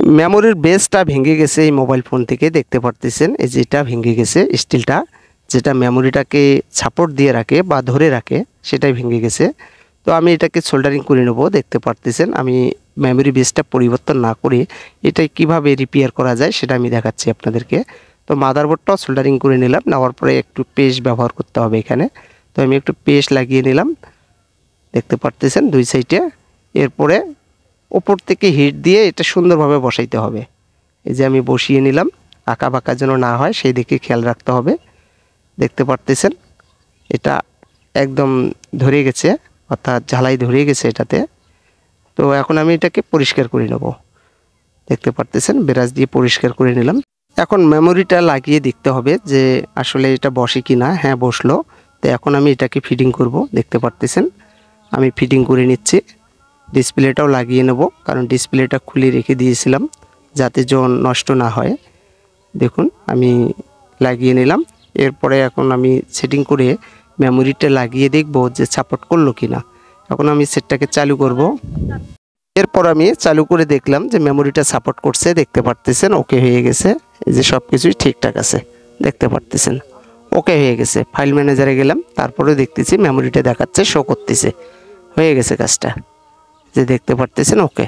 মেমোরির বেসটা ভেঙে গেছে এই মোবাইল ফোন থেকে, দেখতে পারতেছেন এই যে এটা ভেঙে গেছে, স্টিলটা যেটা মেমোরিটাকে সাপোর্ট দিয়ে রাখে বা ধরে রাখে সেটাই ভেঙে গেছে। তো আমি এটাকে সোল্ডারিং করে নেব। দেখতে পারতেছেন আমি মেমোরি বেসটা পরিবর্তন না করে এটাই কিভাবে রিপেয়ার করা যায় সেটা আমি দেখাচ্ছি আপনাদেরকে। তো মাদারবোর্ডটাও সোল্ডারিং করে নিলাম, নেওয়ার পরে একটু পেস্ট ব্যবহার করতে হবে এখানে। তো আমি একটু পেস্ট লাগিয়ে নিলাম, দেখতে পারতেছেন দুই সাইডে। এরপরে ওপর থেকে হিট দিয়ে এটা সুন্দরভাবে বসাইতে হবে। এই যে আমি বসিয়ে নিলাম, আঁকা বাঁকা যেন না হয় সেই দিকে খেয়াল রাখতে হবে। দেখতে পারতেছেন এটা একদম ধরে গেছে, অর্থাৎ ঝালাই ধরে গেছে এটাতে। তো এখন আমি এটাকে পরিষ্কার করে নেব। দেখতে পারতেছেন ব্রাশ দিয়ে পরিষ্কার করে নিলাম। এখন মেমোরিটা লাগিয়ে দেখতে হবে যে আসলে এটা বসে কি না। হ্যাঁ, বসলো। তো এখন আমি এটাকে ফিটিং করব। দেখতে পারতেছেন আমি ফিটিং করে নিচ্ছি। ডিসপ্লেটাও লাগিয়ে নেব, কারণ ডিসপ্লেটা খুলে রেখে দিয়েছিলাম যাতে নষ্ট না হয়। দেখুন আমি লাগিয়ে নিলাম। এরপরে এখন আমি সেটিং করে মেমোরিটা লাগিয়ে দেখব যে সাপোর্ট করলো কি না। এখন আমি সেটটাকে চালু করব। এরপর আমি চালু করে দেখলাম যে মেমোরিটা সাপোর্ট করছে। দেখতে পারতেছেন ওকে হয়ে গেছে, এই যে সব কিছুই ঠিকঠাক আছে। দেখতে পারতেছেন ওকে হয়ে গেছে। ফাইল ম্যানেজারে গেলাম, তারপরে দেখতেছি মেমোরিটা দেখাচ্ছে, শো করতেছে, হয়ে গেছে কাজটা। যে দেখতে পারতেছেন ওকে।